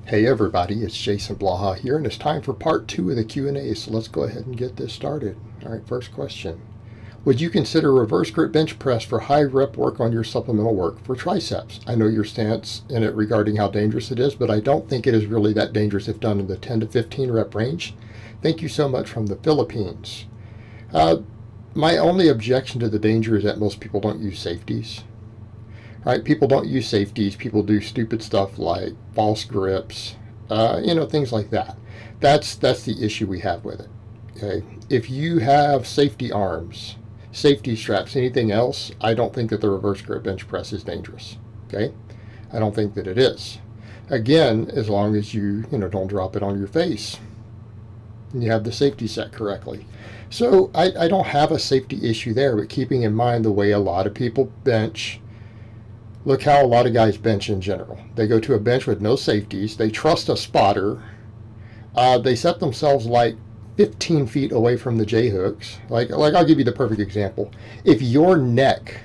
Hey everybody, it's Jason Blaha here, and it's time for part 2 of the Q&A, so let's go ahead and get this started. All right, first question. Would you consider reverse grip bench press for high rep work on your supplemental work for triceps? I know your stance in it regarding how dangerous it is, but I don't think it is really that dangerous if done in the 10 to 15 rep range. Thank you so much from the Philippines. My only objection to the danger is that most people don't use safeties. Right, people don't use safeties. People do stupid stuff like false grips, things like that. That's the issue we have with it. Okay, if you have safety arms, safety straps, anything else, I don't think that the reverse grip bench press is dangerous. Okay, I don't think that it is. Again, as long as you don't drop it on your face and you have the safety set correctly. So I don't have a safety issue there, but keeping in mind the way a lot of people bench. Look how a lot of guys bench in general. They go to a bench with no safeties. They trust a spotter. They set themselves like 15 feet away from the J-hooks. Like I'll give you the perfect example. If your neck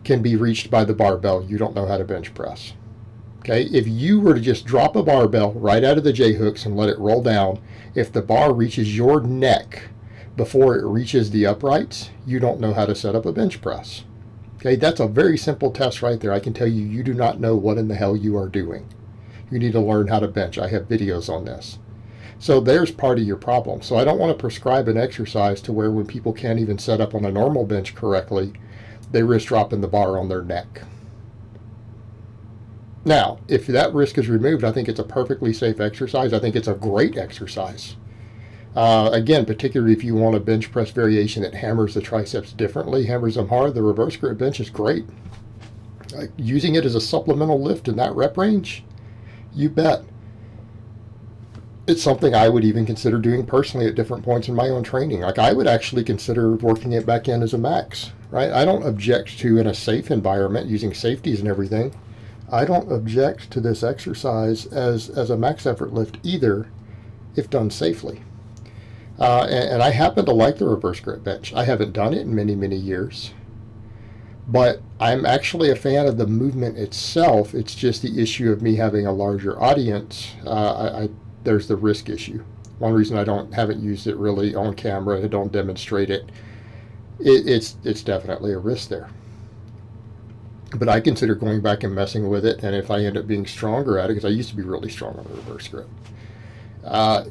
can be reached by the barbell, you don't know how to bench press. Okay? If you were to just drop a barbell right out of the J-hooks and let it roll down, if the bar reaches your neck before it reaches the uprights, you don't know how to set up a bench press. Okay, that's a very simple test right there. I can tell you, you do not know what in the hell you are doing. You need to learn how to bench. I have videos on this. So there's part of your problem. So I don't want to prescribe an exercise to where when people can't even set up on a normal bench correctly, they risk dropping the bar on their neck. Now, if that risk is removed, I think it's a perfectly safe exercise. I think it's a great exercise. Again, particularly if you want a bench press variation that hammers the triceps differently, hammers them hard, the reverse grip bench is great. Using it as a supplemental lift in that rep range, you bet. It's something I would even consider doing personally at different points in my own training. Like I would actually consider working it back in as a max, right? I don't object to, in a safe environment, using safeties and everything. I don't object to this exercise as a max effort lift either, if done safely. And I happen to like the reverse grip bench. I haven't done it in many, many years. But I'm actually a fan of the movement itself. It's just the issue of me having a larger audience. There's the risk issue. One reason I haven't used it really on camera, I don't demonstrate it. It's definitely a risk there. But I consider going back and messing with it. And if I end up being stronger at it, because I used to be really strong on the reverse grip.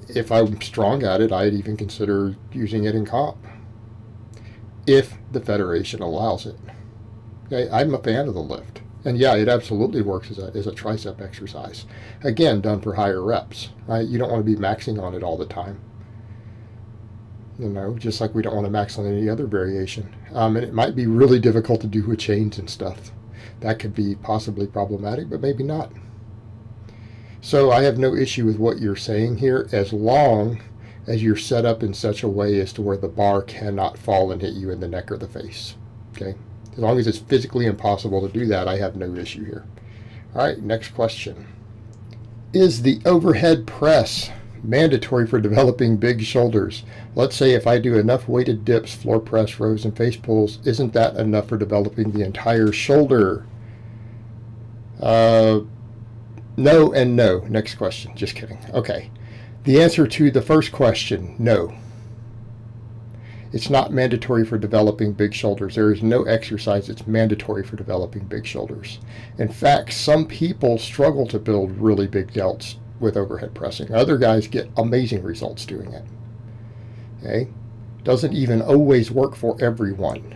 If I'm strong at it, I'd even consider using it in comp, if the federation allows it. Okay, I'm a fan of the lift. And yeah, it absolutely works as a tricep exercise. Again, done for higher reps. Right? You don't want to be maxing on it all the time. Just like we don't want to max on any other variation. And it might be really difficult to do with chains and stuff. That could be possibly problematic, but maybe not. So I have no issue with what you're saying here, as long as you're set up in such a way as to where the bar cannot fall and hit you in the neck or the face. Okay? As long as it's physically impossible to do that, I have no issue here. All right, next question. Is the overhead press mandatory for developing big shoulders? Let's say if I do enough weighted dips, floor press, rows, and face pulls, isn't that enough for developing the entire shoulder? No and no. Next question. Just kidding. Okay. The answer to the first question, no. It's not mandatory for developing big shoulders. There is no exercise that's mandatory for developing big shoulders. In fact, some people struggle to build really big delts with overhead pressing. Other guys get amazing results doing it. Okay? Doesn't even always work for everyone.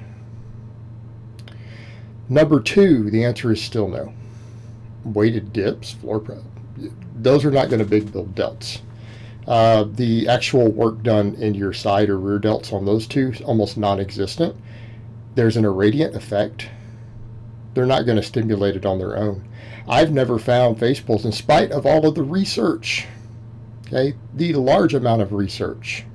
Number 2, the answer is still no. Weighted dips, floor press, those are not going to big build delts. The actual work done in your side or rear delts on those two is almost non-existent. There's an irradiant effect. They're not going to stimulate it on their own. I've never found face pulls, in spite of all of the research, okay, the large amount of research,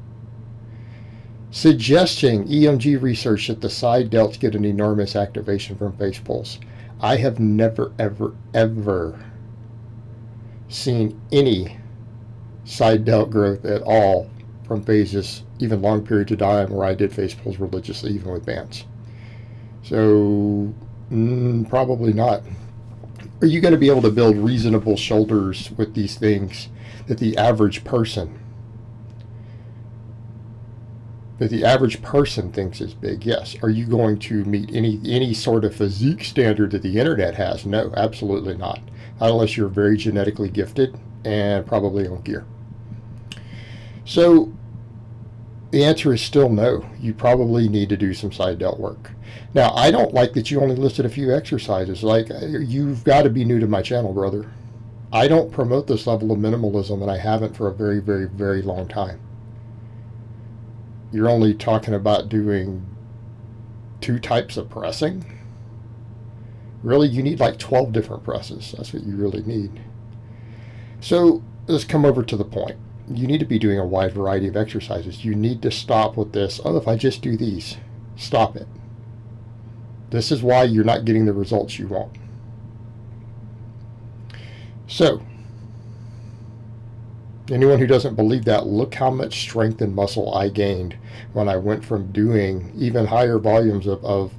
suggesting EMG research that the side delts get an enormous activation from face pulls. I have never, ever, ever seen any side delt growth at all from phases, even long periods of time where I did face pulls religiously, even with bands. So probably not. Are you going to be able to build reasonable shoulders with these things that the average person thinks is big? Yes. Are you going to meet any sort of physique standard that the internet has? No, absolutely not. Not unless you're very genetically gifted and probably on gear. So the answer is still no. You probably need to do some side delt work. Now, I don't like that you only listed a few exercises. Like, you've got to be new to my channel, brother. I don't promote this level of minimalism, and I haven't for a very, very, very long time. You're only talking about doing 2 types of pressing? Really, you need like 12 different presses. That's what you really need. So let's come over to the point. You need to be doing a wide variety of exercises. You need to stop with this, oh, if I just do these, stop it. This is why you're not getting the results you want. So, anyone who doesn't believe that, look how much strength and muscle I gained when I went from doing even higher volumes of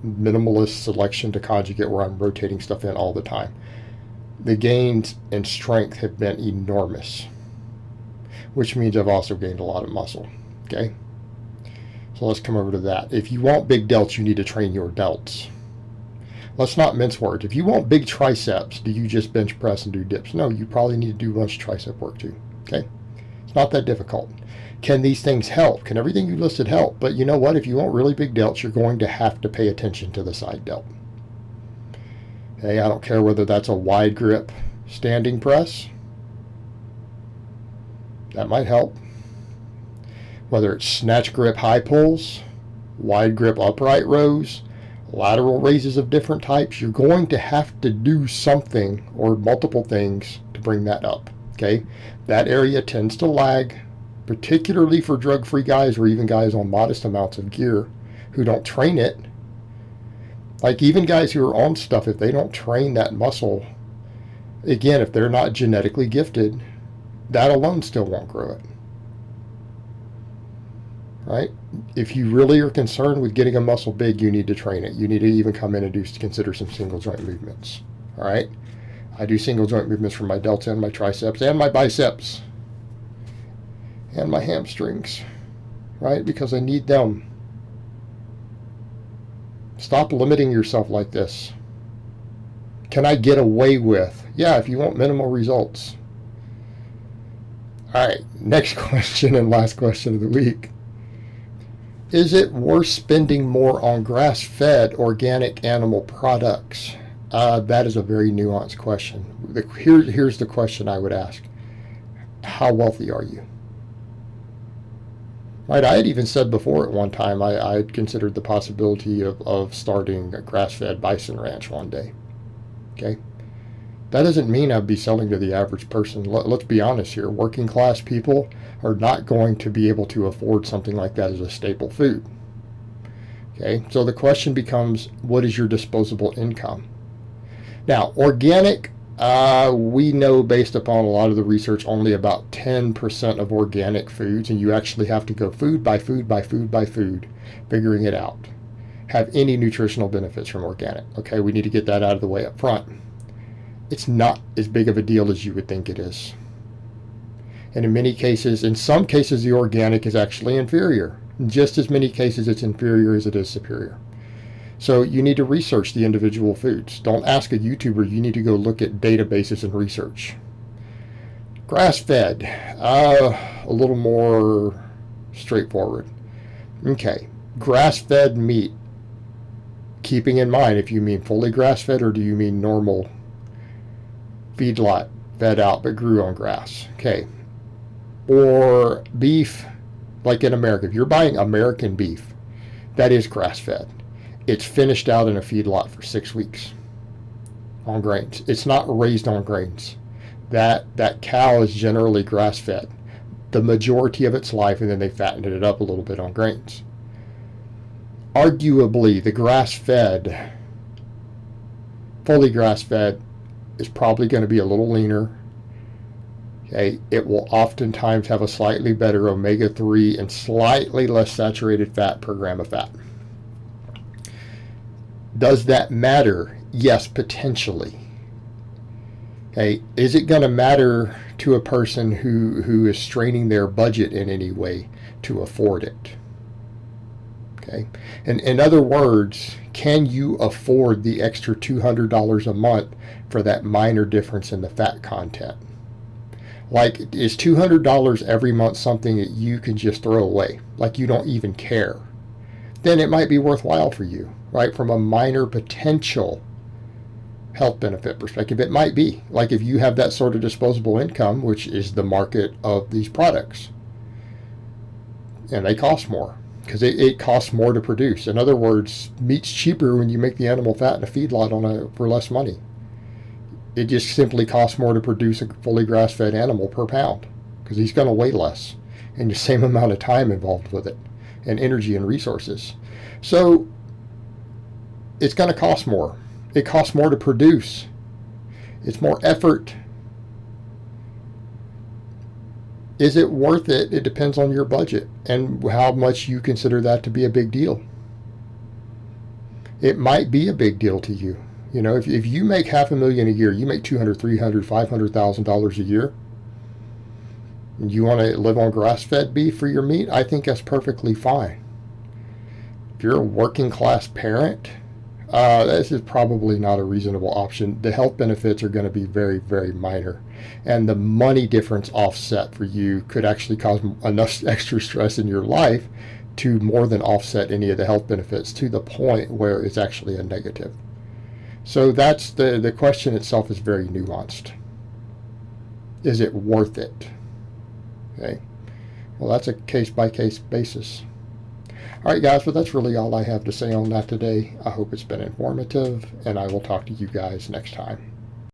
minimalist selection to conjugate, where I'm rotating stuff in all the time. The gains in strength have been enormous, which means I've also gained a lot of muscle. Okay? So let's come over to that. If you want big delts, you need to train your delts. Let's not mince words. If you want big triceps, do you just bench press and do dips? No, you probably need to do a bunch of tricep work too. Okay? It's not that difficult. Can these things help? Can everything you listed help? But you know what? If you want really big delts, you're going to have to pay attention to the side delt. Okay? I don't care whether that's a wide grip standing press. That might help. Whether it's snatch grip high pulls, wide grip upright rows, lateral raises of different types, you're going to have to do something or multiple things to bring that up. Okay? That area tends to lag, particularly for drug-free guys or even guys on modest amounts of gear who don't train it. Like even guys who are on stuff, if they don't train that muscle, again, if they're not genetically gifted, that alone still won't grow it. Right? If you really are concerned with getting a muscle big, you need to train it. You need to even come in and consider some single joint movements. All right? I do single joint movements for my delts and my triceps and my biceps and my hamstrings, right? Because I need them. Stop limiting yourself like this. Can I get away with? Yeah, if you want minimal results. All right, next question and last question of the week. Is it worth spending more on grass-fed organic animal products? That is a very nuanced question. Here's the question I would ask. How wealthy are you? Right, I had even said before at one time I had considered the possibility of starting a grass-fed bison ranch one day. Okay? That doesn't mean I'd be selling to the average person. Let's be honest here. Working class people are not going to be able to afford something like that as a staple food. Okay, so the question becomes, what is your disposable income? Now, organic, we know based upon a lot of the research, only about 10% of organic foods, and you actually have to go food by food by food by food, figuring it out, have any nutritional benefits from organic. Okay, we need to get that out of the way up front. It's not as big of a deal as you would think it is. And in some cases, the organic is actually inferior. In just as many cases, it's inferior as it is superior. So you need to research the individual foods. Don't ask a YouTuber. You need to go look at databases and research. Grass-fed, a little more straightforward. Okay, grass-fed meat. Keeping in mind, if you mean fully grass-fed or do you mean normal feedlot fed out but grew on grass? Okay. Or beef, like in America. If you're buying American beef, that is grass-fed. It's finished out in a feedlot for 6 weeks on grains. It's not raised on grains. That cow is generally grass-fed the majority of its life, and then they fattened it up a little bit on grains. Arguably, the grass-fed, fully grass-fed, is probably going to be a little leaner. Okay, it will oftentimes have a slightly better omega-3 and slightly less saturated fat per gram of fat. Does that matter? Yes, potentially. Hey, is it going to matter to a person who is straining their budget in any way to afford it? Okay. And in other words, can you afford the extra $200 a month for that minor difference in the fat content? Like, is $200 every month something that you can just throw away, like you don't even care? Then it might be worthwhile for you, right? From a minor potential health benefit perspective, it might be. Like if you have that sort of disposable income, which is the market of these products, and they cost more because it costs more to produce. In other words, meat's cheaper when you make the animal fat in a feedlot for less money. It just simply costs more to produce a fully grass-fed animal per pound because he's going to weigh less and the same amount of time involved with it and energy and resources. So it's going to cost more. It costs more to produce. It's more effort. Is it worth it? It depends on your budget and how much you consider that to be a big deal. It might be a big deal to you. You know, if you make $500,000 a year, you make $200,000, $300,000, $500,000 a year, and you want to live on grass-fed beef for your meat, I think that's perfectly fine. If you're a working class parent, this is probably not a reasonable option. The health benefits are going to be very, very minor. And the money difference offset for you could actually cause enough extra stress in your life to more than offset any of the health benefits to the point where it's actually a negative. So that's the question itself is very nuanced. Is it worth it? Okay. Well, that's a case-by-case basis. All right, guys, but that's really all I have to say on that today. I hope it's been informative, and I will talk to you guys next time.